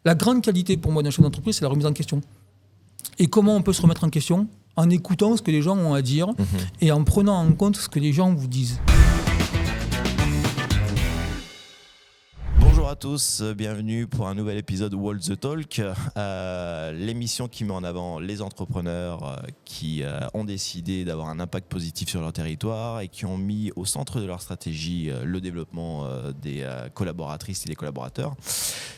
La grande qualité pour moi d'un chef d'entreprise, c'est la remise en question. Et comment on peut se remettre en question ? En écoutant ce que les gens ont à dire et en prenant en compte ce que les gens vous disent. Bonjour à tous, bienvenue pour un nouvel épisode Walk the Talk, l'émission qui met en avant les entrepreneurs qui ont décidé d'avoir un impact positif sur leur territoire et qui ont mis au centre de leur stratégie le développement des collaboratrices et des collaborateurs.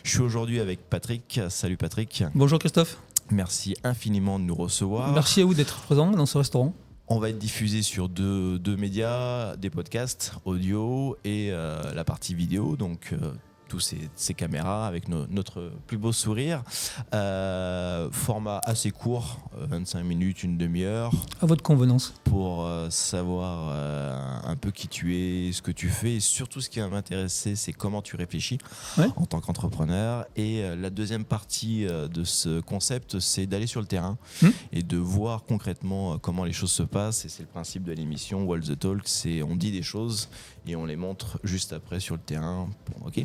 Je suis aujourd'hui avec Patrick. Salut Patrick. Bonjour Christophe. Merci infiniment de nous recevoir. Merci à vous d'être présent dans ce restaurant. On va être diffusé sur deux médias, des podcasts audio et la partie vidéo, donc tous ces caméras avec notre plus beau sourire. Format assez court, 25 minutes, une demi-heure. À votre convenance. Pour savoir un peu qui tu es, ce que tu fais et surtout ce qui va m'intéresser, c'est comment tu réfléchis en tant qu'entrepreneur. Et la deuxième partie de ce concept, c'est d'aller sur le terrain et de voir concrètement comment les choses se passent. Et c'est le principe de l'émission Walk the Talk, c'est on dit des choses et on les montre juste après sur le terrain. Bon, ok.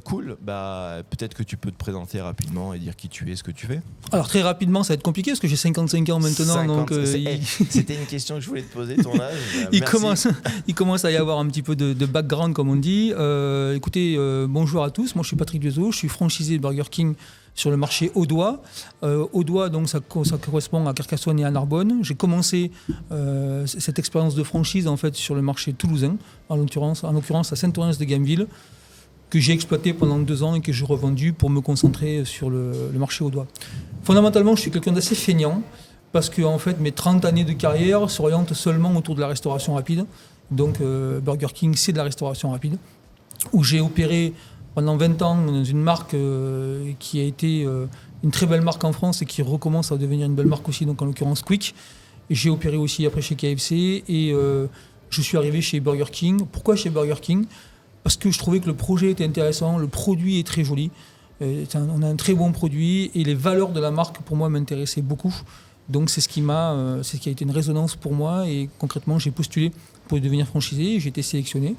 Cool, peut-être que tu peux te présenter rapidement et dire qui tu es, ce que tu fais. Alors très rapidement, ça va être compliqué parce que j'ai 55 ans maintenant. C'était une question que je voulais te poser, ton âge. Il commence à y avoir un petit peu de background, comme on dit. Écoutez, bonjour à tous, moi je suis Patrick Dieuzot, je suis franchisé de Burger King sur le marché Audois. Audois, donc ça correspond à Carcassonne et à Narbonne. J'ai commencé cette expérience de franchise en fait sur le marché toulousain, en l'occurrence à Saint-Orens-de-Gameville, que j'ai exploité pendant 2 ans et que j'ai revendu pour me concentrer sur le marché Audois. Fondamentalement, je suis quelqu'un d'assez feignant parce que en fait, mes 30 années de carrière s'orientent seulement autour de la restauration rapide. Donc Burger King, c'est de la restauration rapide, où j'ai opéré pendant 20 ans dans une marque qui a été une très belle marque en France et qui recommence à devenir une belle marque aussi, donc en l'occurrence Quick. J'ai opéré aussi après chez KFC et je suis arrivé chez Burger King. Pourquoi chez Burger King ? Parce que je trouvais que le projet était intéressant, le produit est très joli, on a un très bon produit et les valeurs de la marque pour moi m'intéressaient beaucoup. Donc c'est ce qui a été une résonance pour moi et concrètement j'ai postulé pour devenir franchisé, j'ai été sélectionné.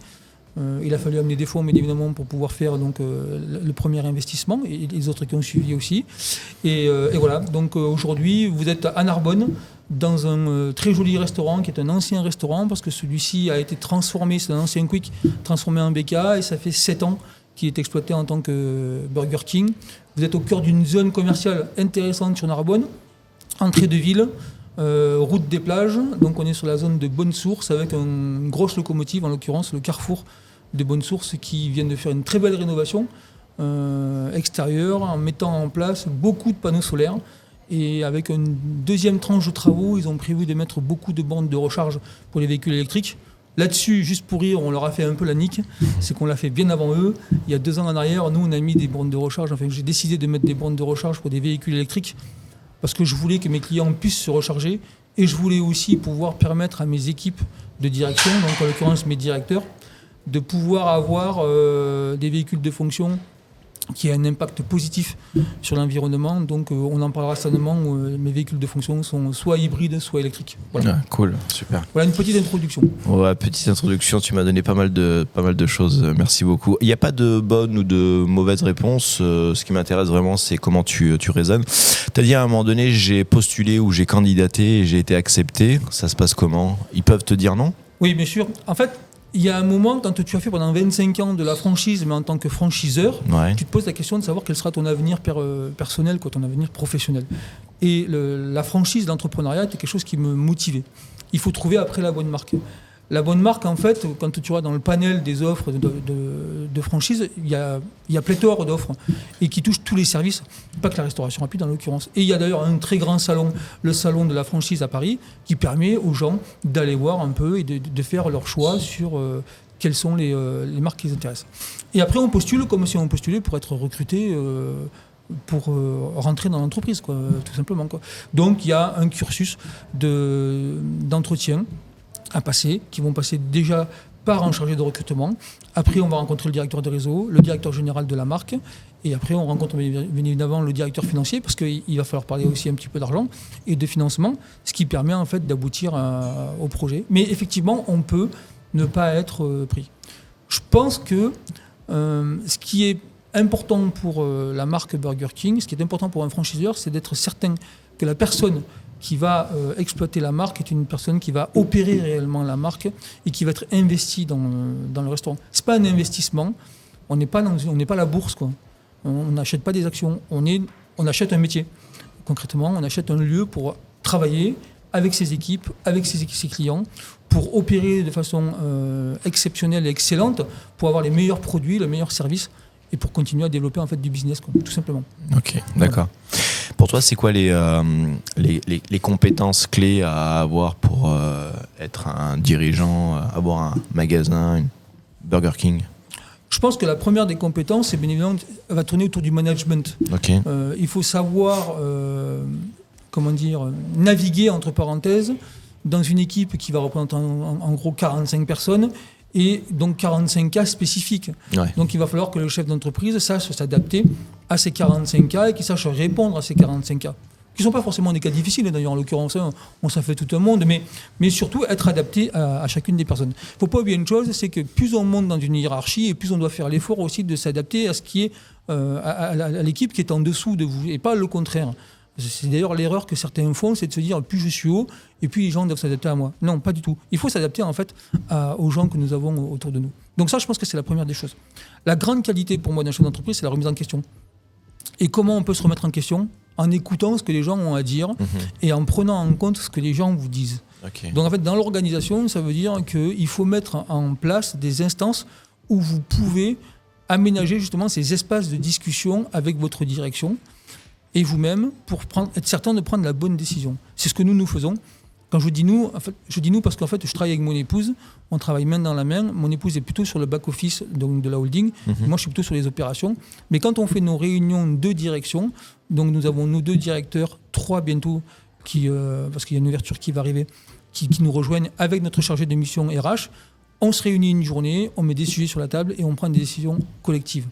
Il a fallu amener des fonds, mais évidemment, pour pouvoir faire donc, le premier investissement et les autres qui ont suivi aussi. Et voilà, donc aujourd'hui, vous êtes à Narbonne, dans un très joli restaurant qui est un ancien restaurant, parce que celui-ci a été transformé, c'est un ancien Quick, transformé en BK, et ça fait 7 ans qu'il est exploité en tant que Burger King. Vous êtes au cœur d'une zone commerciale intéressante sur Narbonne, entrée de ville. Route des plages, donc on est sur la zone de Bonne-Source avec une grosse locomotive, en l'occurrence le Carrefour de Bonne-Source qui vient de faire une très belle rénovation extérieure en mettant en place beaucoup de panneaux solaires et avec une deuxième tranche de travaux, ils ont prévu de mettre beaucoup de bornes de recharge pour les véhicules électriques. Là-dessus, juste pour rire, on leur a fait un peu la nique, c'est qu'on l'a fait bien avant eux. Il y a 2 ans en arrière, nous on a mis des bornes de recharge, enfin j'ai décidé de mettre des bornes de recharge pour des véhicules électriques parce que je voulais que mes clients puissent se recharger et je voulais aussi pouvoir permettre à mes équipes de direction, donc en l'occurrence mes directeurs, de pouvoir avoir des véhicules de fonction qui a un impact positif sur l'environnement. Donc on en parlera certainement, mes véhicules de fonction sont soit hybrides, soit électriques. Voilà. Ah, cool, super. Voilà une petite introduction. Ouais, petite introduction, tu m'as donné pas mal de choses, merci beaucoup. Il n'y a pas de bonne ou de mauvaise réponse, ce qui m'intéresse vraiment c'est comment tu raisonnes. Tu as dit à un moment donné, j'ai postulé ou j'ai candidaté et j'ai été accepté, ça se passe comment ? Ils peuvent te dire non ? Oui, bien sûr. En fait, il y a un moment, quand tu as fait pendant 25 ans de la franchise, mais en tant que franchiseur, tu te poses la question de savoir quel sera ton avenir personnel, ton avenir professionnel. Et la franchise, l'entrepreneuriat, était quelque chose qui me motivait. Il faut trouver après la bonne marque. La bonne marque, en fait, quand tu vas dans le panel des offres de franchise, il y a pléthore d'offres et qui touchent tous les services, pas que la restauration rapide en l'occurrence. Et il y a d'ailleurs un très grand salon, le salon de la franchise à Paris, qui permet aux gens d'aller voir un peu et de faire leur choix sur quelles sont les marques qui les intéressent. Et après, on postule comme si on postulait pour être recruté pour rentrer dans l'entreprise, tout simplement. Donc, il y a un cursus d'entretien à passer, qui vont passer déjà par un chargé de recrutement. Après, on va rencontrer le directeur de réseau, le directeur général de la marque, et après, on rencontre bien évidemment le directeur financier, parce qu'il va falloir parler aussi un petit peu d'argent et de financement, ce qui permet en fait d'aboutir au projet. Mais effectivement, on peut ne pas être pris. Je pense que ce qui est important pour la marque Burger King, ce qui est important pour un franchiseur, c'est d'être certain que la personne qui va exploiter la marque est une personne qui va opérer réellement la marque et qui va être investie dans le restaurant. Ce n'est pas un investissement, on n'est pas la bourse, quoi. On n'achète pas des actions, on achète un métier. Concrètement, on achète un lieu pour travailler avec ses équipes, avec ses clients, pour opérer de façon exceptionnelle et excellente, pour avoir les meilleurs produits, le meilleur service et pour continuer à développer en fait du business, quoi, tout simplement. Ok, d'accord. Pour toi, c'est quoi les compétences clés à avoir pour être un dirigeant, avoir un magasin, une Burger King? Je pense que la première des compétences, c'est bien évidemment, va tourner autour du management. Okay. Il faut savoir, naviguer entre parenthèses dans une équipe qui va représenter en gros 45 personnes et donc 45 cas spécifiques. Ouais. Donc il va falloir que le chef d'entreprise sache s'adapter à ces 45 cas et qu'il sache répondre à ces 45 cas. Qui ne sont pas forcément des cas difficiles, d'ailleurs en l'occurrence, on s'en fait tout un monde, mais surtout être adapté à chacune des personnes. Il ne faut pas oublier une chose, c'est que plus on monte dans une hiérarchie et plus on doit faire l'effort aussi de s'adapter à ce qui est à l'équipe qui est en dessous de vous et pas le contraire. C'est d'ailleurs l'erreur que certains font, c'est de se dire plus je suis haut et puis les gens doivent s'adapter à moi. Non, pas du tout. Il faut s'adapter en fait aux gens que nous avons autour de nous. Donc ça, je pense que c'est la première des choses. La grande qualité pour moi d'un chef d'entreprise, c'est la remise en question. Et comment on peut se remettre en question ? En écoutant ce que les gens ont à dire et en prenant en compte ce que les gens vous disent. Okay. Donc en fait, dans l'organisation, ça veut dire qu'il faut mettre en place des instances où vous pouvez aménager justement ces espaces de discussion avec votre direction et vous-même pour être certain de prendre la bonne décision. C'est ce que nous faisons. Quand je dis nous, en fait, je dis nous parce qu'en fait, je travaille avec mon épouse, on travaille main dans la main. Mon épouse est plutôt sur le back-office donc de la holding. Moi, je suis plutôt sur les opérations. Mais quand on fait nos réunions de direction, donc nous avons nos 2 directeurs, 3 bientôt, parce qu'il y a une ouverture qui va arriver, qui nous rejoignent avec notre chargé de mission RH, on se réunit une journée, on met des sujets sur la table et on prend des décisions collectives.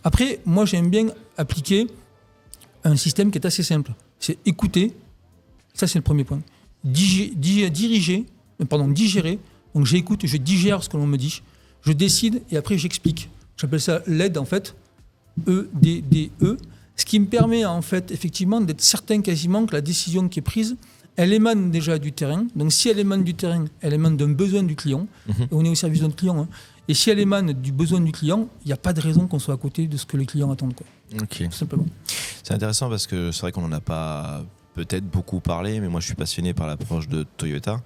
Après, moi, j'aime bien appliquer un système qui est assez simple. C'est écouter, ça c'est le premier point. Digérer, donc j'écoute, je digère ce que l'on me dit, je décide et après j'explique. J'appelle ça l'aide en fait, E-D-D-E, ce qui me permet en fait effectivement d'être certain quasiment que la décision qui est prise, elle émane déjà du terrain. Donc si elle émane du terrain, elle émane d'un besoin du client, et on est au service de notre client, et si elle émane du besoin du client, il n'y a pas de raison qu'on soit à côté de ce que le client attend, quoi. Okay. Tout simplement. C'est intéressant parce que c'est vrai qu'on n'en a pas peut-être beaucoup parlé, mais moi je suis passionné par l'approche de Toyota.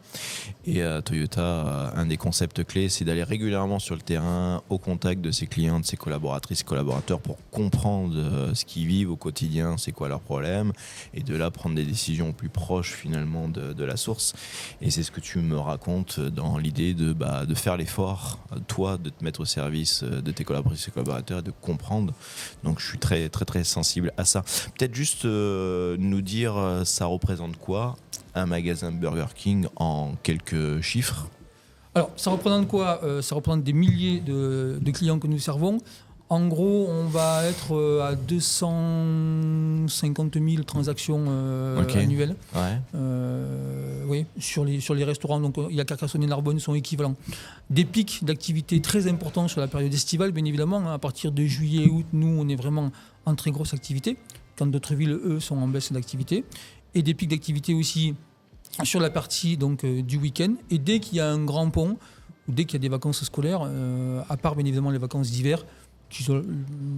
Et Toyota, un des concepts clés, c'est d'aller régulièrement sur le terrain, au contact de ses clients, de ses collaboratrices, collaborateurs, pour comprendre ce qu'ils vivent au quotidien, c'est quoi leurs problèmes, et de là prendre des décisions plus proches finalement de la source. Et c'est ce que tu me racontes dans l'idée de faire l'effort, toi, de te mettre au service de tes collaboratrices et collaborateurs, et de comprendre. Donc je suis très très très sensible à ça. Peut-être juste nous dire ça représente quoi un magasin Burger King en quelques chiffres? Alors, ça représente quoi? Ça représente des milliers de clients que nous servons. En gros, on va être à 250 000 transactions annuelles. Ouais. Oui, sur les restaurants. Donc, il y a Carcassonne et Narbonne sont équivalents. Des pics d'activité très importants sur la période estivale, bien évidemment. À partir de juillet, août, nous, on est vraiment en très grosse activité. Quand d'autres villes, eux, sont en baisse d'activité. Et des pics d'activité aussi sur la partie donc, du week-end. Et dès qu'il y a un grand pont, ou dès qu'il y a des vacances scolaires, à part bien évidemment les vacances d'hiver,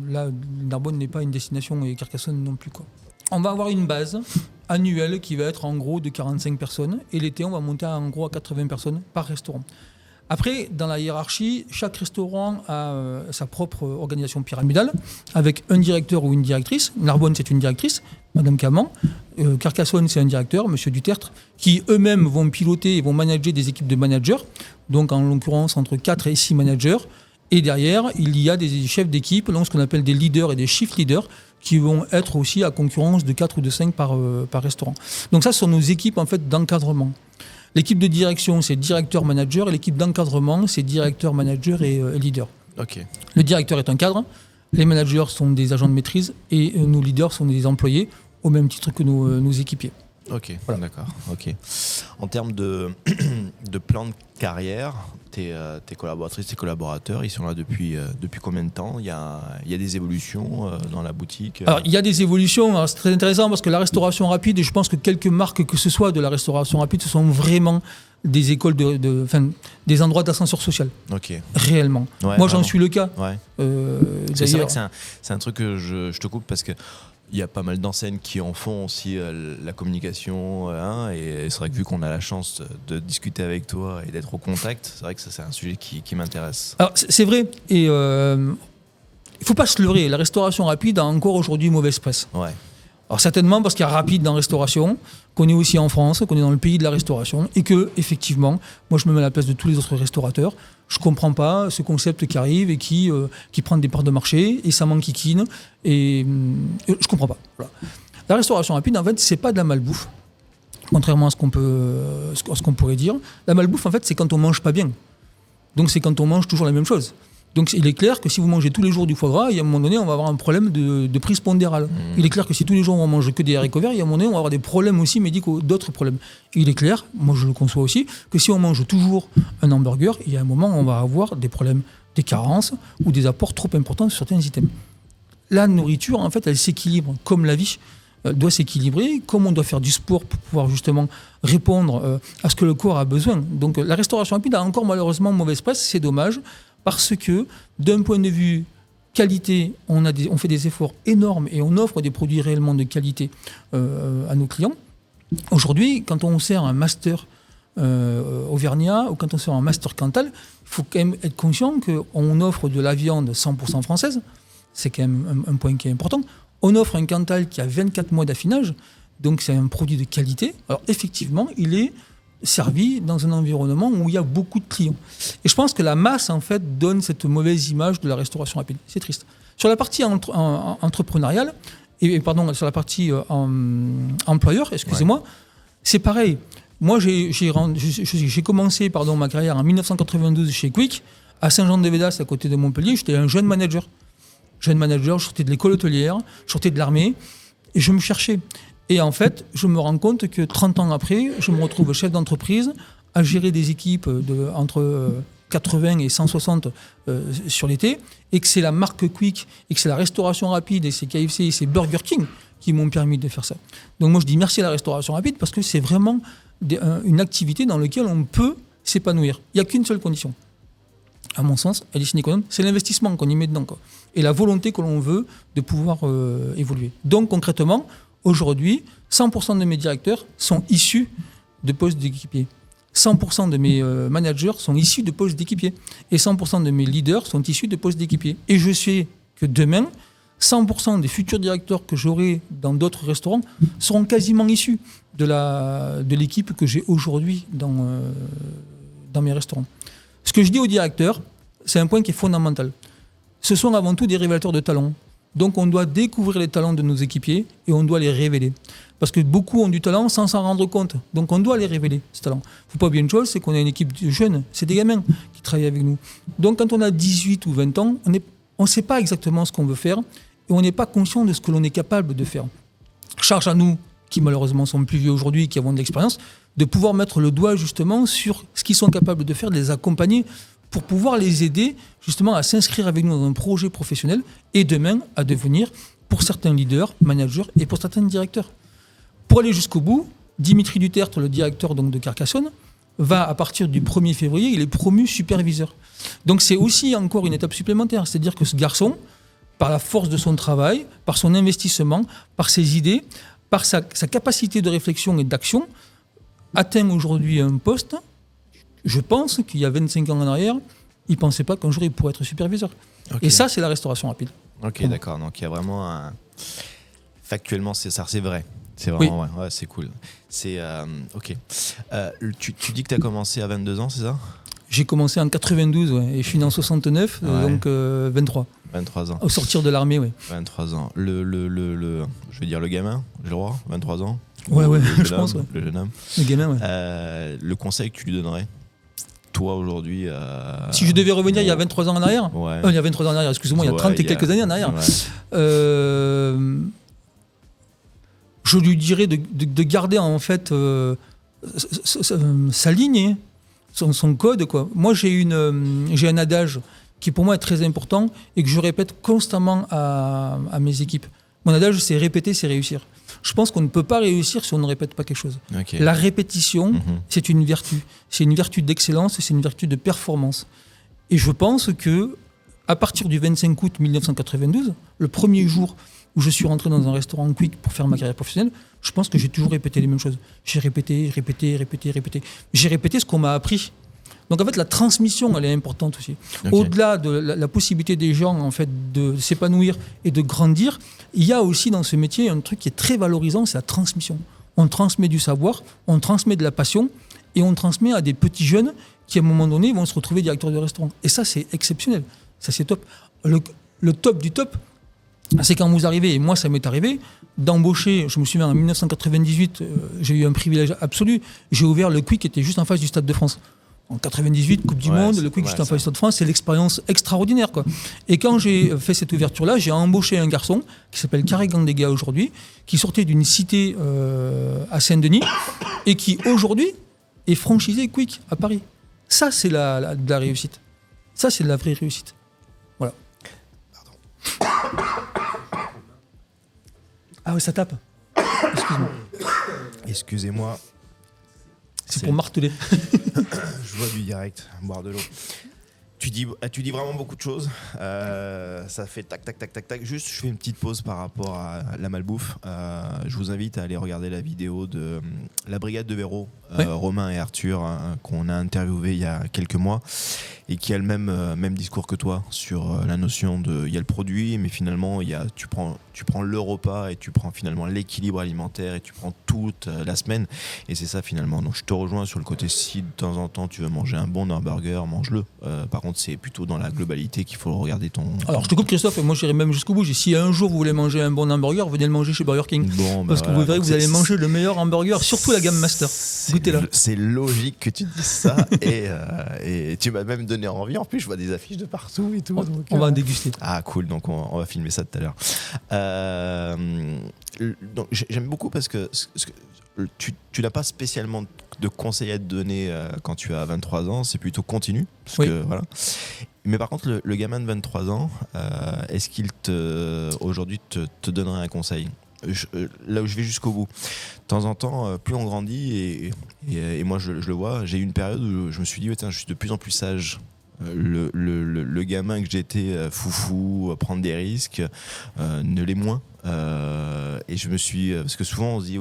là, Narbonne n'est pas une destination et Carcassonne non plus, quoi. On va avoir une base annuelle qui va être en gros de 45 personnes. Et l'été, on va monter en gros à 80 personnes par restaurant. Après, dans la hiérarchie, chaque restaurant a sa propre organisation pyramidale, avec un directeur ou une directrice. Narbonne, c'est une directrice, Madame Caman. Carcassonne, c'est un directeur, Monsieur Dutertre, qui eux-mêmes vont piloter et vont manager des équipes de managers, donc en l'occurrence entre 4 et 6 managers. Et derrière, il y a des chefs d'équipe, donc ce qu'on appelle des leaders et des shift leaders, qui vont être aussi à concurrence de 4 ou de 5 par restaurant. Donc ça, ce sont nos équipes en fait, d'encadrement. L'équipe de direction, c'est directeur-manager, et l'équipe d'encadrement, c'est directeur-manager et leader. Okay. Le directeur est un cadre, les managers sont des agents de maîtrise, et nos leaders sont des employés, au même titre que nos équipiers. Ok, voilà. D'accord. Ok. En termes de plan de carrière, tes collaboratrices, tes collaborateurs, ils sont là depuis combien de temps ? Il y a des évolutions dans la boutique Alors, il y a des évolutions. Alors, c'est très intéressant parce que la restauration rapide, et je pense que quelques marques que ce soit de la restauration rapide, ce sont vraiment des écoles, des endroits d'ascenseur social. Ok. Réellement. Ouais, moi, j'en suis le cas. Ouais. C'est vrai que c'est un truc que je te coupe parce que il y a pas mal d'enseignes qui en font aussi la communication, et c'est vrai que vu qu'on a la chance de discuter avec toi et d'être au contact, c'est vrai que ça c'est un sujet qui m'intéresse. Alors c'est vrai, et il ne faut pas se leurrer, la restauration rapide a encore aujourd'hui mauvaise presse. Ouais. Alors certainement parce qu'il y a rapide dans la restauration, qu'on est aussi en France, qu'on est dans le pays de la restauration, et que effectivement, moi je me mets à la place de tous les autres restaurateurs. Je comprends pas ce concept qui arrive et qui prend des parts de marché et ça m'enquiquine et je comprends pas. Voilà. La restauration rapide, en fait, c'est pas de la malbouffe, contrairement à ce qu'on pourrait dire. La malbouffe, en fait, c'est quand on mange pas bien. Donc c'est quand on mange toujours la même chose. Donc il est clair que si vous mangez tous les jours du foie gras, il y a un moment donné, on va avoir un problème de prise pondérale. Il est clair que si tous les jours on mange que des haricots verts, il y a un moment donné, on va avoir des problèmes aussi médicaux, d'autres problèmes. Et il est clair, moi je le conçois aussi, que si on mange toujours un hamburger, il y a un moment où on va avoir des problèmes, des carences ou des apports trop importants sur certains items. La nourriture, en fait, elle s'équilibre comme la vie doit s'équilibrer, comme on doit faire du sport pour pouvoir justement répondre à ce que le corps a besoin. Donc la restauration rapide a encore malheureusement mauvaise presse, c'est dommage. Parce que, d'un point de vue qualité, on fait des efforts énormes et on offre des produits réellement de qualité à nos clients. Aujourd'hui, quand on sert un master auvergnat ou quand on sert un master cantal, il faut quand même être conscient qu'on offre de la viande 100% française. C'est quand même un point qui est important. On offre un cantal qui a 24 mois d'affinage, donc c'est un produit de qualité. Alors effectivement, il est servi dans un environnement où il y a beaucoup de clients. Et je pense que la masse, en fait, donne cette mauvaise image de la restauration rapide. C'est triste. Sur la partie entrepreneuriale, sur la partie employeur, excusez-moi, c'est pareil. Moi, j'ai commencé ma carrière en 1992 chez Quick, à Saint-Jean-de-Védas, à côté de Montpellier. J'étais un jeune manager. Je sortais de l'école hôtelière, je sortais de l'armée, et je me cherchais. Et en fait, je me rends compte que 30 ans après, je me retrouve chef d'entreprise à gérer des équipes entre 80 et 160 sur l'été, et que c'est la marque Quick, et que c'est la restauration rapide, et c'est KFC, et c'est Burger King qui m'ont permis de faire ça. Donc moi, je dis merci à la restauration rapide parce que c'est vraiment une activité dans laquelle on peut s'épanouir. Il n'y a qu'une seule condition. À mon sens, elle est sine qua non, c'est l'investissement qu'on y met dedans, quoi. Et la volonté que l'on veut de pouvoir évoluer. Donc concrètement, aujourd'hui, 100% de mes directeurs sont issus de postes d'équipiers. 100% de mes managers sont issus de postes d'équipiers. Et 100% de mes leaders sont issus de postes d'équipiers. Et je sais que demain, 100% des futurs directeurs que j'aurai dans d'autres restaurants seront quasiment issus de l'équipe que j'ai aujourd'hui dans mes restaurants. Ce que je dis aux directeurs, c'est un point qui est fondamental. Ce sont avant tout des révélateurs de talents. Donc on doit découvrir les talents de nos équipiers et on doit les révéler. Parce que beaucoup ont du talent sans s'en rendre compte. Donc on doit les révéler, ces talents. Il ne faut pas oublier une chose, c'est qu'on a une équipe de jeunes, c'est des gamins qui travaillent avec nous. Donc quand on a 18 ou 20 ans, on ne sait pas exactement ce qu'on veut faire et on n'est pas conscient de ce que l'on est capable de faire. Charge à nous, qui malheureusement sont plus vieux aujourd'hui, qui avons de l'expérience, de pouvoir mettre le doigt justement sur ce qu'ils sont capables de faire, de les accompagner pour pouvoir les aider justement à s'inscrire avec nous dans un projet professionnel et demain à devenir, pour certains leaders, managers et pour certains directeurs. Pour aller jusqu'au bout, Dimitri Dutertre, le directeur donc, de Carcassonne, va à partir du 1er février, il est promu superviseur. Donc c'est aussi encore une étape supplémentaire, c'est-à-dire que ce garçon, par la force de son travail, par son investissement, par ses idées, par sa capacité de réflexion et d'action, atteint aujourd'hui un poste. Je pense qu'il y a 25 ans en arrière, il ne pensait pas qu'un jour il pourrait être superviseur. Okay. Et ça, c'est la restauration rapide. Ok, d'accord. Donc il y a vraiment un... Factuellement, c'est vrai. C'est vraiment, oui. Ouais, c'est cool. C'est, ok. Tu dis que tu as commencé à 22 ans, c'est ça ? J'ai commencé en 92, ouais, et je suis né en 69, donc 23. 23 ans. Au sortir de l'armée, oui. 23 ans. Je vais dire le gamin, j'ai le droit, 23 ans. Ouais, je pense. Ouais. Le jeune homme. Le gamin, ouais. Le conseil que tu lui donnerais, toi aujourd'hui. Si je devais revenir il y a 23 ans en arrière, ouais. Il y a 23 ans en arrière, excusez-moi, il y a 30 et quelques années en arrière. je lui dirais de garder en fait sa ligne, son code, quoi. Moi, j'ai un adage qui pour moi est très important et que je répète constamment à mes équipes. Mon adage, c'est répéter, c'est réussir. Je pense qu'on ne peut pas réussir si on ne répète pas quelque chose. Okay. La répétition, c'est une vertu. C'est une vertu d'excellence, c'est une vertu de performance. Et je pense que à partir du 25 août 1992, le premier jour où je suis rentré dans un restaurant Quick pour faire ma carrière professionnelle, je pense que j'ai toujours répété les mêmes choses. J'ai répété. J'ai répété ce qu'on m'a appris. Donc en fait, la transmission, elle est importante aussi. Okay. Au-delà de la possibilité des gens en fait, de s'épanouir et de grandir, il y a aussi dans ce métier un truc qui est très valorisant, c'est la transmission. On transmet du savoir, on transmet de la passion et on transmet à des petits jeunes qui, à un moment donné, vont se retrouver directeurs de restaurant. Et ça, c'est exceptionnel. Ça, c'est top. Le top du top, c'est quand vous arrivez, et moi, ça m'est arrivé, d'embaucher, je me souviens, en 1998, j'ai eu un privilège absolu, j'ai ouvert le Quick qui était juste en face du Stade de France. En 98, Coupe du Monde, le Quick juste en face du Stade de France, c'est l'expérience extraordinaire, quoi. Et quand j'ai fait cette ouverture-là, j'ai embauché un garçon qui s'appelle Carré Gandega aujourd'hui, qui sortait d'une cité à Saint-Denis et qui aujourd'hui est franchisé Quick à Paris. Ça, c'est de la réussite. Ça, c'est de la vraie réussite. Voilà. Pardon. Ah ouais, ça tape. Excuse-moi. Excusez-moi. C'est pour marteler. Je vois du direct, boire de l'eau. Tu dis vraiment beaucoup de choses. Ça fait tac, tac, tac, tac, tac. Juste, je fais une petite pause par rapport à la malbouffe. Je vous invite à aller regarder la vidéo de la brigade de Véro, Romain et Arthur, qu'on a interviewé il y a quelques mois et qui a le même discours que toi sur la notion de il y a le produit, mais finalement tu prends le repas et tu prends finalement l'équilibre alimentaire et tu prends toute la semaine et c'est ça finalement. Donc je te rejoins sur le côté si de temps en temps tu veux manger un bon hamburger, mange-le. Par contre c'est plutôt dans la globalité qu'il faut regarder ton... Alors je te coupe Christophe, et moi j'irai même jusqu'au bout. Si un jour vous voulez manger un bon hamburger, venez le manger chez Burger King. Parce que vous verrez que vous allez manger le meilleur hamburger, surtout la gamme Master. Goûtez-la. C'est logique que tu dises ça et tu m'as même donné envie. En plus je vois des affiches de partout et tout. On va en déguster. Ah cool, donc on va filmer ça tout à l'heure. Donc, j'aime beaucoup parce que tu n'as pas spécialement de conseils à te donner quand tu as 23 ans, c'est plutôt continu. Que, voilà. Mais par contre, le gamin de 23 ans, est-ce qu'il aujourd'hui te donnerait un conseil ? Là où je vais jusqu'au bout. De temps en temps, plus on grandit, et moi je le vois, j'ai eu une période où je me suis dit, je suis de plus en plus sage. Le gamin que j'étais foufou, prendre des risques, ne l'est moins. Et je me suis... Parce que souvent on se dit,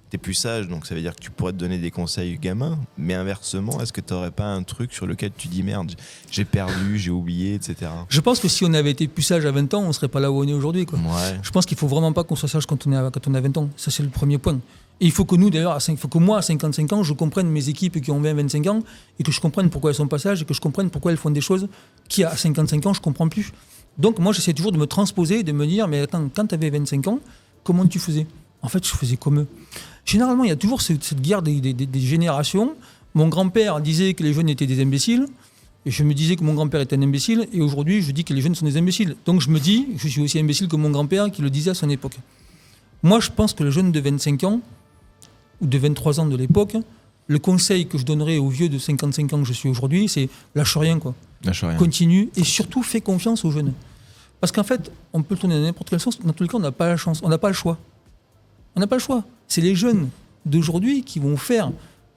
t'es plus sage, donc ça veut dire que tu pourrais te donner des conseils gamin, mais inversement, est-ce que t'aurais pas un truc sur lequel tu dis merde, j'ai perdu, j'ai oublié, etc. Je pense que si on avait été plus sage à 20 ans, on serait pas là où on est aujourd'hui, quoi. Ouais. Je pense qu'il faut vraiment pas qu'on soit sage quand on a 20 ans. Ça, c'est le premier point. Et il faut que nous, d'ailleurs, il faut que moi, à 55 ans, je comprenne mes équipes qui ont 20-25 ans et que je comprenne pourquoi elles sont pas sages et que je comprenne pourquoi elles font des choses qui, à 55 ans, je comprends plus. Donc, moi, j'essaie toujours de me transposer et de me dire, mais attends, quand tu avais 25 ans, comment tu faisais ? En fait, je faisais comme eux. Généralement, il y a toujours cette guerre des générations. Mon grand-père disait que les jeunes étaient des imbéciles. Et je me disais que mon grand-père était un imbécile. Et aujourd'hui, je dis que les jeunes sont des imbéciles. Donc, je me dis, je suis aussi imbécile que mon grand-père qui le disait à son époque. Moi, je pense que le jeune de 25 ans, ou de 23 ans de l'époque, le conseil que je donnerais aux vieux de 55 ans que je suis aujourd'hui, c'est lâche rien, quoi. Lâche rien. Continue et surtout fais confiance aux jeunes. Parce qu'en fait, on peut le tourner dans n'importe quel sens. Dans tous les cas, on n'a pas la chance, on n'a pas le choix. On n'a pas le choix. C'est les jeunes d'aujourd'hui qui vont faire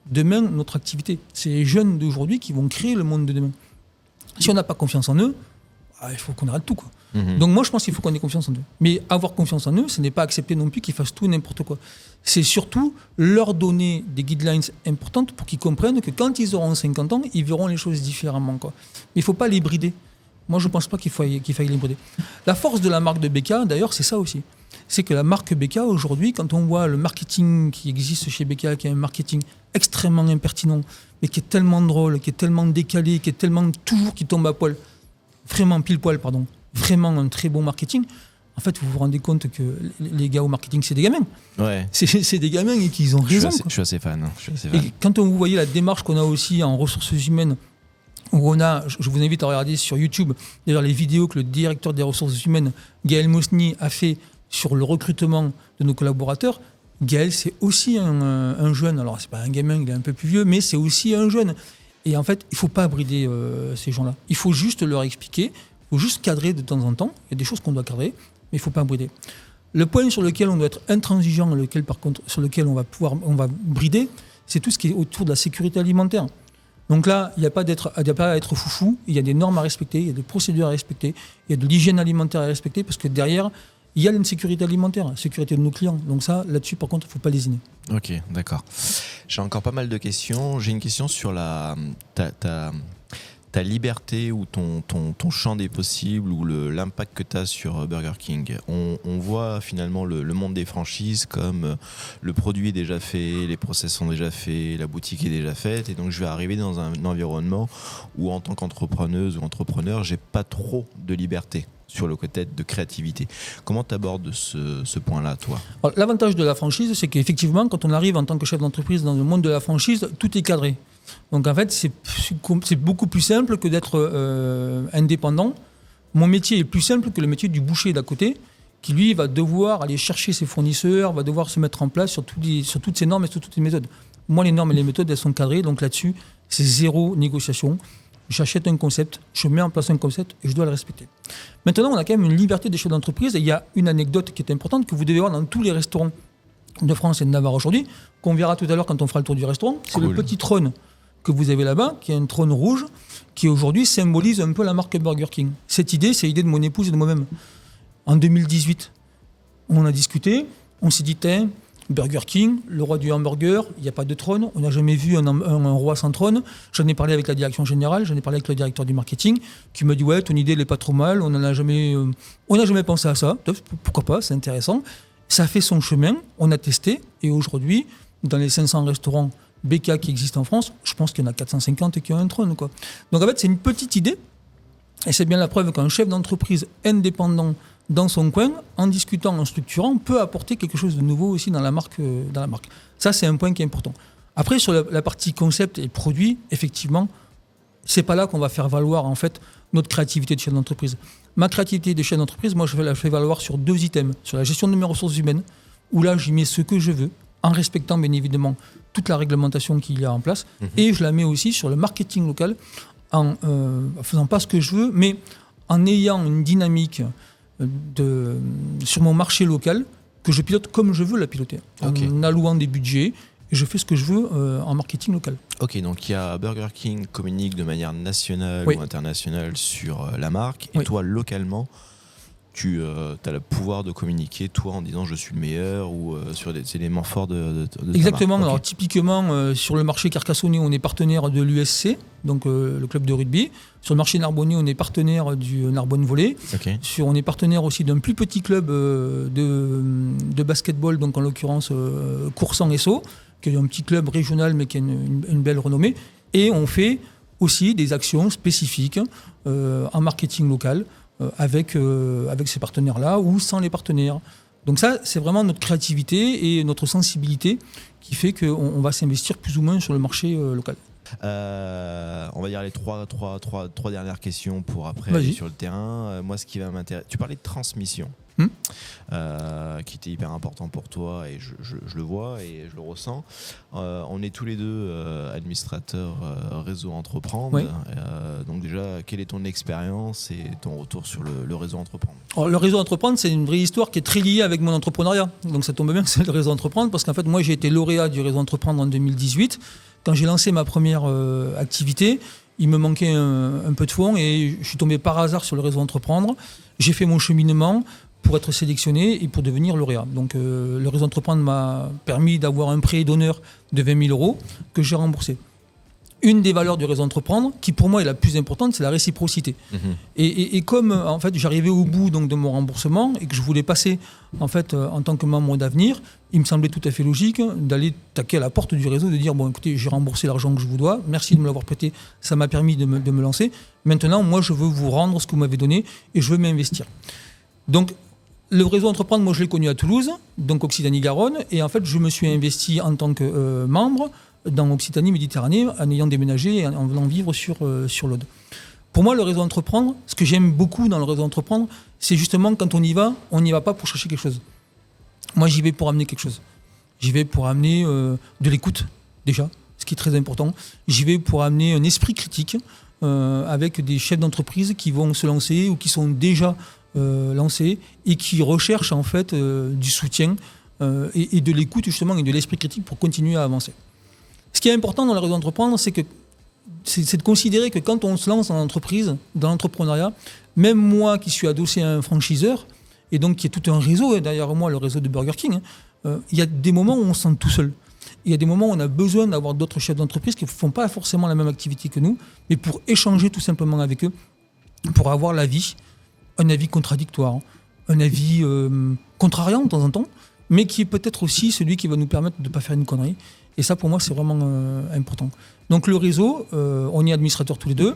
demain notre activité. C'est les jeunes d'aujourd'hui qui vont créer le monde de demain. Si on n'a pas confiance en eux, il faut qu'on arrête tout, quoi. Donc moi, je pense qu'il faut qu'on ait confiance en eux. Mais avoir confiance en eux, ce n'est pas accepter non plus qu'ils fassent tout n'importe quoi. C'est surtout leur donner des guidelines importantes pour qu'ils comprennent que quand ils auront 50 ans, ils verront les choses différemment, quoi. Mais il ne faut pas les brider. Moi, je ne pense pas qu'il faille les brider. La force de la marque de BK, d'ailleurs, c'est ça aussi. C'est que la marque BK, aujourd'hui, quand on voit le marketing qui existe chez BK, qui est un marketing extrêmement impertinent, mais qui est tellement drôle, qui est tellement décalé, qui est tellement toujours qui tombe à poil, vraiment pile poil, pardon, vraiment un très bon marketing, en fait, vous vous rendez compte que les gars au marketing, c'est des gamins. Ouais. C'est des gamins et qu'ils ont raison. Je suis assez fan. Et quand vous voyez la démarche qu'on a aussi en ressources humaines, où on a, je vous invite à regarder sur YouTube, d'ailleurs les vidéos que le directeur des ressources humaines, Gaël Mosny, a fait sur le recrutement de nos collaborateurs, Gaël, c'est aussi un jeune. Alors, c'est pas un gamin, il est un peu plus vieux, mais c'est aussi un jeune. Et en fait, il ne faut pas brider ces gens-là. Il faut juste leur expliquer, il faut juste cadrer de temps en temps. Il y a des choses qu'on doit cadrer, mais il ne faut pas brider. Le point sur lequel on doit être intransigeant, sur lequel on va brider, c'est tout ce qui est autour de la sécurité alimentaire. Donc là, il n'y a pas à être foufou, il y a des normes à respecter, il y a des procédures à respecter, il y a de l'hygiène alimentaire à respecter, parce que derrière, il y a une sécurité alimentaire, la sécurité de nos clients. Donc ça, là-dessus, par contre, il ne faut pas lésiner. Ok, d'accord. J'ai encore pas mal de questions. J'ai une question sur ta liberté ou ton champ des possibles ou l'impact que tu as sur Burger King. On voit finalement le monde des franchises comme le produit est déjà fait, les process sont déjà faits, la boutique est déjà faite, et donc je vais arriver dans un environnement où en tant qu'entrepreneuse ou entrepreneur, j'ai pas trop de liberté sur le côté de créativité. Comment tu abordes ce point-là, toi ? Alors, l'avantage de la franchise, c'est qu'effectivement, quand on arrive en tant que chef d'entreprise dans le monde de la franchise, tout est cadré. Donc en fait, c'est beaucoup plus simple que d'être indépendant. Mon métier est plus simple que le métier du boucher d'à côté, qui lui va devoir aller chercher ses fournisseurs, va devoir se mettre en place sur toutes ces normes et sur toutes les méthodes. Moi, les normes et les méthodes, elles sont cadrées, donc là-dessus, c'est zéro négociation. J'achète un concept, je mets en place un concept et je dois le respecter. Maintenant, on a quand même une liberté des chefs d'entreprise, et il y a une anecdote qui est importante que vous devez voir dans tous les restaurants de France et de Navarre aujourd'hui, qu'on verra tout à l'heure quand on fera le tour du restaurant. C'est le petit trône que vous avez là-bas, qui est un trône rouge, qui aujourd'hui symbolise un peu la marque Burger King. Cette idée, c'est l'idée de mon épouse et de moi-même. En 2018, on a discuté, on s'est dit, Burger King, le roi du hamburger, il n'y a pas de trône, on n'a jamais vu un roi sans trône. J'en ai parlé avec la direction générale, j'en ai parlé avec le directeur du marketing, qui m'a dit, ouais, ton idée, elle n'est pas trop mal, on n'a jamais pensé à ça, pourquoi pas, c'est intéressant. Ça a fait son chemin, on a testé, et aujourd'hui, dans les 500 restaurants BK qui existent en France, je pense qu'il y en a 450 qui ont un trône, quoi. Donc en fait, c'est une petite idée, et c'est bien la preuve qu'un chef d'entreprise indépendant dans son coin, en discutant, en structurant, peut apporter quelque chose de nouveau aussi dans la marque. Ça, c'est un point qui est important. Après, sur la partie concept et produit, effectivement, c'est pas là qu'on va faire valoir en fait notre créativité de chef d'entreprise. Ma créativité de chef d'entreprise, moi, je la fais valoir sur 2 items. Sur la gestion de mes ressources humaines, où là, j'y mets ce que je veux, en respectant bien évidemment toute la réglementation qu'il y a en place. Et je la mets aussi sur le marketing local, en faisant pas ce que je veux, mais en ayant une dynamique sur mon marché local que je pilote comme je veux la piloter, en allouant des budgets, et je fais ce que je veux en marketing local. Ok, donc il y a Burger King communique de manière nationale ou internationale sur la marque, et toi localement, tu as le pouvoir de communiquer, toi, en disant je suis le meilleur, ou sur des éléments forts de Exactement. ta marque. Alors typiquement, sur le marché carcassonnais, on est partenaire de l'USC, donc le club de rugby. Sur le marché narbonnais, on est partenaire du Narbonne Volley. On est partenaire aussi d'un plus petit club de basketball, donc en l'occurrence Coursan-Esso, qui est un petit club régional mais qui a une belle renommée. Et on fait aussi des actions spécifiques en marketing local, avec ces partenaires-là ou sans les partenaires. Donc ça, c'est vraiment notre créativité et notre sensibilité qui fait qu'on va s'investir plus ou moins sur le marché local. On va dire les trois dernières questions pour après Vas-y. aller sur le terrain. Moi, ce qui va m'intéresser, tu parlais de transmission, qui était hyper important pour toi, et je le vois et je le ressens. On est tous les deux administrateurs réseau Entreprendre. Oui. Donc déjà, quelle est ton expérience et ton retour sur le réseau Entreprendre ? Alors, le réseau Entreprendre, c'est une vraie histoire qui est très liée avec mon entrepreneuriat. Donc ça tombe bien que c'est le réseau Entreprendre, parce qu'en fait, moi, j'ai été lauréat du réseau Entreprendre en 2018. Quand j'ai lancé ma première activité, il me manquait un peu de fonds et je suis tombé par hasard sur le réseau Entreprendre. J'ai fait mon cheminement pour être sélectionné et pour devenir lauréat. Donc le réseau Entreprendre m'a permis d'avoir un prêt d'honneur de 20 000 € que j'ai remboursé. Une des valeurs du réseau Entreprendre, qui pour moi est la plus importante, c'est la réciprocité. Et comme en fait j'arrivais au bout donc de mon remboursement et que je voulais passer en fait en tant que membre d'avenir, il me semblait tout à fait logique d'aller taquer à la porte du réseau, de dire bon écoutez, j'ai remboursé l'argent que je vous dois, merci de me l'avoir prêté, ça m'a permis de me lancer. Maintenant, moi je veux vous rendre ce que vous m'avez donné et je veux m'investir. Donc le réseau Entreprendre, moi je l'ai connu à Toulouse, donc Occitanie-Garonne, et en fait je me suis investi en tant que membre dans Occitanie-Méditerranée, en ayant déménagé et en venant vivre sur l'Aude. Pour moi, le réseau Entreprendre, ce que j'aime beaucoup dans le réseau Entreprendre, c'est justement quand on n'y va pas pour chercher quelque chose. Moi, j'y vais pour amener quelque chose. J'y vais pour amener de l'écoute, déjà, ce qui est très important. J'y vais pour amener un esprit critique avec des chefs d'entreprise qui vont se lancer ou qui sont déjà lancés et qui recherchent en fait du soutien et de l'écoute justement et de l'esprit critique pour continuer à avancer. Ce qui est important dans la réseau d'entreprendre, c'est de considérer que quand on se lance en entreprise, dans l'entrepreneuriat, même moi qui suis adossé à un franchiseur, et donc qui est tout un réseau, et derrière moi le réseau de Burger King, il y a des moments où on se sent tout seul. Il y a des moments où on a besoin d'avoir d'autres chefs d'entreprise qui ne font pas forcément la même activité que nous, mais pour échanger tout simplement avec eux, pour avoir un avis contradictoire, un avis contrariant de temps en temps, mais qui est peut-être aussi celui qui va nous permettre de ne pas faire une connerie. Et ça, pour moi, c'est vraiment important. Donc le réseau, on est administrateurs tous les deux.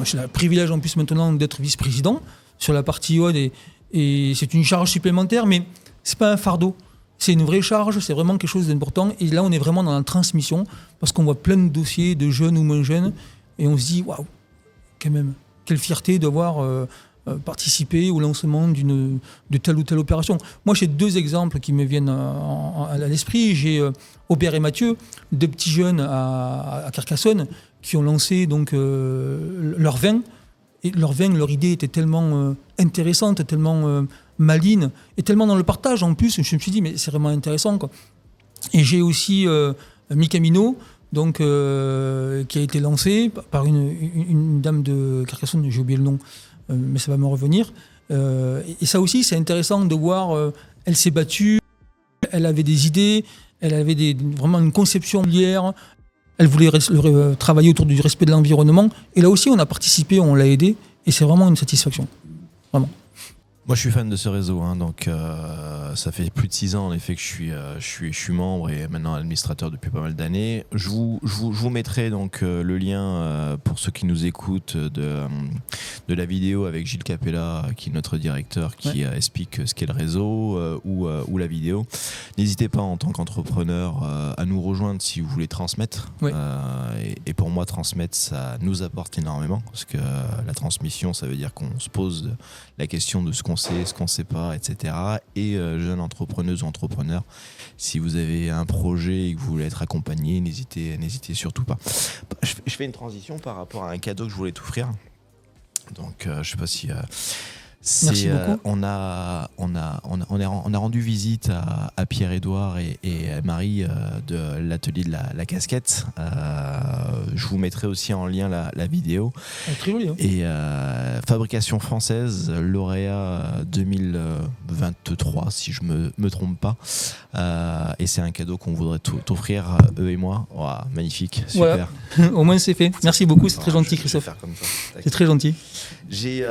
J'ai le privilège en plus maintenant d'être vice-président sur la partie OD, et c'est une charge supplémentaire, mais ce n'est pas un fardeau. C'est une vraie charge, c'est vraiment quelque chose d'important. Et là, on est vraiment dans la transmission, parce qu'on voit plein de dossiers de jeunes ou moins jeunes, et on se dit, waouh, quand même, quelle fierté d'avoir participer au lancement de telle ou telle opération. Moi, j'ai 2 exemples qui me viennent à l'esprit. J'ai Aubert et Mathieu, 2 petits jeunes à Carcassonne, qui ont lancé donc, leur vin. Et leur idée était tellement intéressante, tellement maligne, et tellement dans le partage en plus. Je me suis dit, mais c'est vraiment intéressant, quoi. Et j'ai aussi Micamino, donc, qui a été lancé par une dame de Carcassonne, j'ai oublié le nom, mais ça va me revenir. Et ça aussi, c'est intéressant de voir, elle s'est battue, elle avait des idées, elle avait vraiment une conception hier. Elle voulait travailler autour du respect de l'environnement. Et là aussi, on a participé, on l'a aidé. Et c'est vraiment une satisfaction. Vraiment. Moi, je suis fan de ce réseau, hein, donc ça fait plus de 6 ans en effet que je suis membre et maintenant administrateur depuis pas mal d'années. Je vous mettrai donc le lien pour ceux qui nous écoutent de la vidéo avec Gilles Capella, qui est notre directeur, qui explique ce qu'est le réseau ou la vidéo. N'hésitez pas en tant qu'entrepreneur à nous rejoindre si vous voulez transmettre. Et pour moi, transmettre, ça nous apporte énormément, parce que la transmission, ça veut dire qu'on se pose la question de ce qu'on sait, ce qu'on ne sait pas, etc. Et jeunes entrepreneuses ou entrepreneurs, si vous avez un projet et que vous voulez être accompagné, n'hésitez surtout pas. Je fais une transition par rapport à un cadeau que je voulais t'offrir. Donc, je ne sais pas si... Merci beaucoup. On a rendu visite à Pierre-Édouard et à Marie de l'atelier de la casquette. Je vous mettrai aussi en lien la vidéo. Très joli, hein. Et fabrication française, lauréat 2023, si je me trompe pas. Et c'est un cadeau qu'on voudrait t'offrir, eux et moi. Oh, magnifique, super. Voilà. Au moins c'est fait. Merci beaucoup, c'est très gentil, Christophe. Je vais faire comme ça. C'est très gentil. J'ai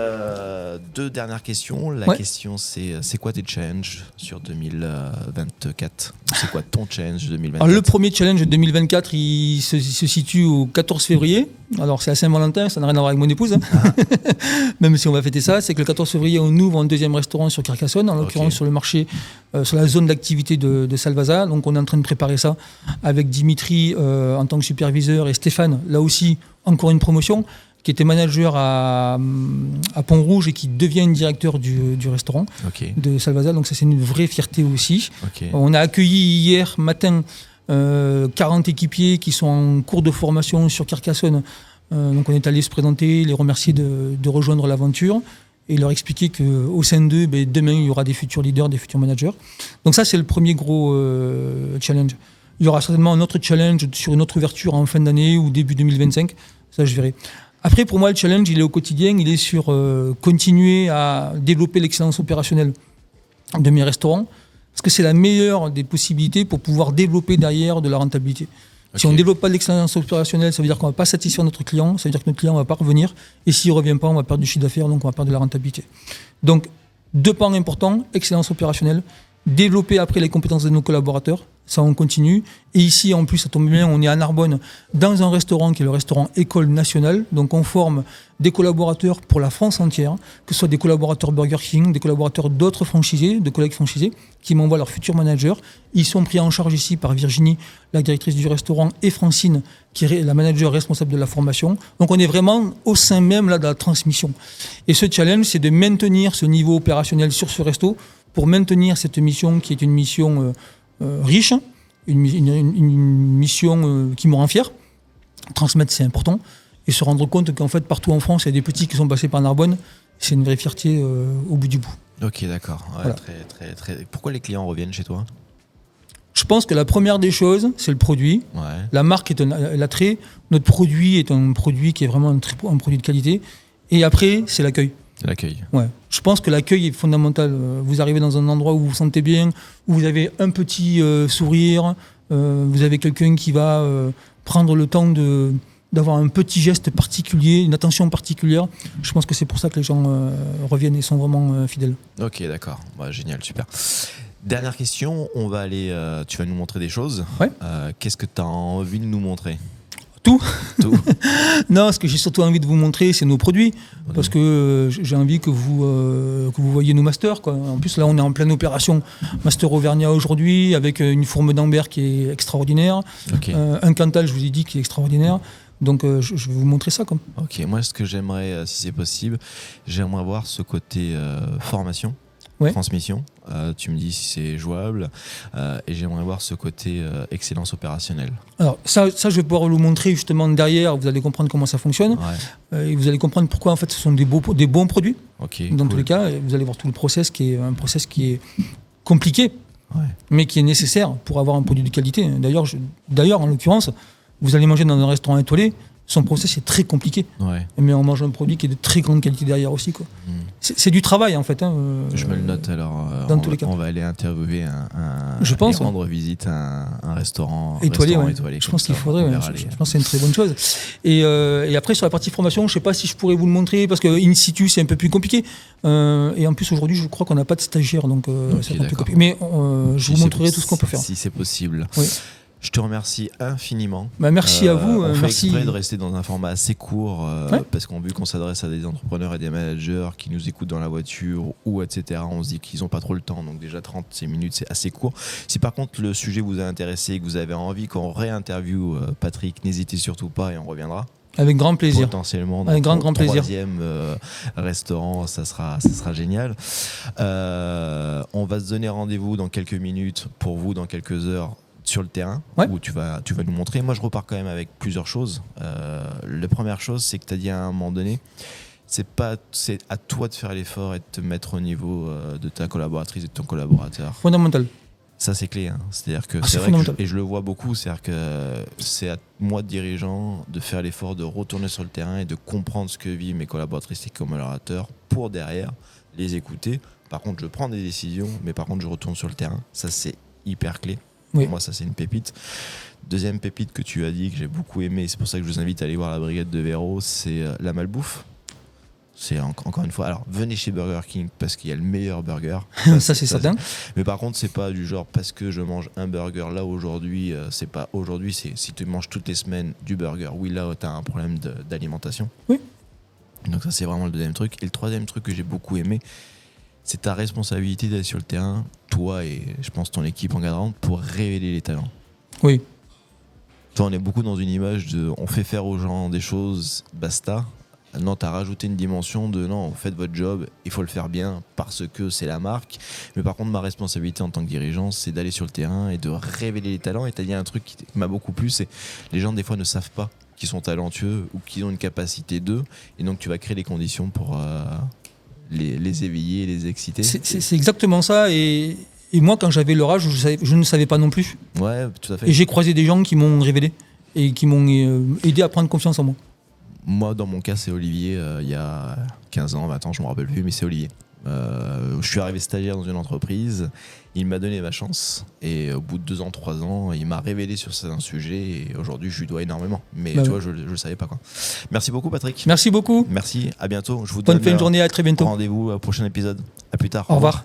2 dernières questions. La question, c'est quoi tes challenges sur 2024 ? C'est quoi ton challenge 2024 ? Alors, le premier challenge 2024, il se situe au 14 février. Alors, c'est à Saint-Valentin, ça n'a rien à voir avec mon épouse. Hein. Même si on va fêter ça. C'est que le 14 février, on ouvre un 2e restaurant sur Carcassonne, en l'occurrence sur le marché, sur la zone d'activité de Salvasa. Donc, on est en train de préparer ça avec Dimitri en tant que superviseur et Stéphane, là aussi, encore une promotion, qui était manager à Pont-Rouge et qui devient directeur du restaurant de Salvasa. Donc ça, c'est une vraie fierté aussi. On a accueilli hier matin 40 équipiers qui sont en cours de formation sur Carcassonne. Donc on est allé se présenter, les remercier de rejoindre l'aventure et leur expliquer qu'au sein d'eux, demain, il y aura des futurs leaders, des futurs managers. Donc ça, c'est le premier gros challenge. Il y aura certainement un autre challenge sur une autre ouverture en fin d'année ou début 2025. Ça, je verrai. Après, pour moi, le challenge, il est au quotidien, il est sur continuer à développer l'excellence opérationnelle de mes restaurants, parce que c'est la meilleure des possibilités pour pouvoir développer derrière de la rentabilité. Si on ne développe pas l'excellence opérationnelle, ça veut dire qu'on ne va pas satisfaire notre client, ça veut dire que notre client ne va pas revenir, et s'il ne revient pas, on va perdre du chiffre d'affaires, donc on va perdre de la rentabilité. Donc, 2 pans importants, excellence opérationnelle, développer après les compétences de nos collaborateurs, ça on continue. Et ici, en plus, ça tombe bien, on est à Narbonne, dans un restaurant qui est le restaurant École Nationale. Donc on forme des collaborateurs pour la France entière, que ce soit des collaborateurs Burger King, des collaborateurs d'autres franchisés, de collègues franchisés, qui m'envoient leurs futurs managers. Ils sont pris en charge ici par Virginie, la directrice du restaurant, et Francine, qui est la manager responsable de la formation. Donc on est vraiment au sein même là, de la transmission. Et ce challenge, c'est de maintenir ce niveau opérationnel sur ce resto, pour maintenir cette mission qui est une mission riche, une mission qui me rend fier. Transmettre, c'est important. Et se rendre compte qu'en fait, partout en France, il y a des petits qui sont passés par Narbonne. C'est une vraie fierté au bout du bout. Ok, d'accord. Ouais, voilà. Très... Pourquoi les clients reviennent chez toi ? Je pense que la première des choses, c'est le produit. Ouais. La marque est un attrait. Notre produit est un produit qui est vraiment un produit de qualité. Et après, c'est l'accueil. C'est l'accueil. Ouais. Je pense que l'accueil est fondamental. Vous arrivez dans un endroit où vous vous sentez bien, où vous avez un petit sourire, vous avez quelqu'un qui va prendre le temps d'avoir un petit geste particulier, une attention particulière. Je pense que c'est pour ça que les gens reviennent et sont vraiment fidèles. Ok, d'accord. Ouais, génial, super. Dernière question, on va aller. Tu vas nous montrer des choses. Ouais. Qu'est-ce que tu as envie de nous montrer ? Tout. Non, ce que j'ai surtout envie de vous montrer, c'est nos produits. Parce que j'ai envie que vous voyez nos masters, quoi. En plus, là, on est en pleine opération Master Auvergnat aujourd'hui, avec une fourme d'Ambert qui est extraordinaire. Okay. Un Cantal, je vous ai dit, qui est extraordinaire. Donc, je vais vous montrer ça. Ok, moi, ce que j'aimerais, si c'est possible, j'aimerais voir ce côté formation. Ouais. Transmission, tu me dis si c'est jouable, et j'aimerais voir ce côté excellence opérationnelle. Alors ça, je vais pouvoir vous montrer justement derrière, vous allez comprendre comment ça fonctionne, et vous allez comprendre pourquoi en fait ce sont des bons produits. Okay, dans tous les cas, vous allez voir tout le process qui est un process qui est compliqué, mais qui est nécessaire pour avoir un produit de qualité. D'ailleurs, en l'occurrence, vous allez manger dans un restaurant étoilé, son process est très compliqué, mais on mange un produit qui est de très grande qualité derrière aussi, quoi. C'est du travail en fait. Je me le note alors. Dans tous les cas. On va aller interviewer rendre visite à un restaurant étoilé. Je pense qu'il faudrait. Je pense que c'est une très bonne chose. Et après sur la partie formation, je ne sais pas si je pourrais vous le montrer parce que in situ c'est un peu plus compliqué. Et en plus aujourd'hui, je crois qu'on n'a pas de stagiaire, donc c'est un peu plus compliqué. Mais je vous montrerai tout ce qu'on peut faire. Si c'est possible. Oui. Je te remercie infiniment. Merci à vous. On fait merci. exprès de rester dans un format assez court parce qu'on vu qu'on s'adresse à des entrepreneurs et des managers qui nous écoutent dans la voiture ou etc. On se dit qu'ils n'ont pas trop le temps. Donc déjà 36 minutes, c'est assez court. Si par contre le sujet vous a intéressé et que vous avez envie qu'on réinterviewe Patrick, n'hésitez surtout pas et on reviendra. Avec grand plaisir. Potentiellement, avec grand plaisir. Troisième restaurant, ça sera génial. On va se donner rendez-vous dans quelques minutes pour vous dans quelques heures sur le terrain où tu vas nous montrer. Moi, je repars quand même avec plusieurs choses. La première chose, c'est que tu as dit à un moment donné, c'est à toi de faire l'effort et de te mettre au niveau de ta collaboratrice et de ton collaborateur. Fondamental. Ça, c'est clé. C'est-à-dire que c'est vrai et je le vois beaucoup, c'est-à-dire que c'est à moi, dirigeant, de faire l'effort de retourner sur le terrain et de comprendre ce que vivent mes collaboratrices et collaborateurs pour derrière les écouter. Par contre, je prends des décisions, mais par contre, je retourne sur le terrain. Ça, c'est hyper clé. Pour moi, ça, c'est une pépite. Deuxième pépite que tu as dit, que j'ai beaucoup aimé, c'est pour ça que je vous invite à aller voir la brigade de Véro, c'est la malbouffe. C'est encore une fois, alors venez chez Burger King parce qu'il y a le meilleur burger. Ça c'est certain. Mais par contre, c'est pas du genre parce que je mange un burger là aujourd'hui, c'est pas aujourd'hui, c'est si tu manges toutes les semaines du burger. Oui, là, tu as un problème d'alimentation. Oui. Donc ça, c'est vraiment le deuxième truc. Et le troisième truc que j'ai beaucoup aimé, c'est ta responsabilité d'aller sur le terrain, toi et je pense ton équipe encadrante, pour révéler les talents. Oui. Toi, on est beaucoup dans une image de on fait faire aux gens des choses, basta. Non, tu as rajouté une dimension de non, faites votre job, il faut le faire bien parce que c'est la marque. Mais par contre, ma responsabilité en tant que dirigeant, c'est d'aller sur le terrain et de révéler les talents. Et tu as dit un truc qui m'a beaucoup plu, c'est les gens des fois ne savent pas qu'ils sont talentueux ou qu'ils ont une capacité d'eux. Et donc, tu vas créer les conditions pour les éveiller, les exciter. C'est exactement ça. Et moi, quand j'avais leur âge, je ne savais pas non plus. Ouais, tout à fait. Et j'ai croisé des gens qui m'ont révélé et qui m'ont aidé à prendre confiance en moi. Moi, dans mon cas, c'est Olivier, il y a 15 ans, 20 ans, je ne me rappelle plus, mais c'est Olivier. Je suis arrivé stagiaire dans une entreprise, il m'a donné ma chance, et au bout de 2 ans, 3 ans, il m'a révélé sur certains sujets, et aujourd'hui, je lui dois énormément. Mais tu vois, je ne le savais pas, quoi. Merci beaucoup, Patrick. Merci beaucoup. Merci, à bientôt. Je vous donne bonne fin de journée, à très bientôt. Rendez-vous au prochain épisode. À plus tard. Au revoir.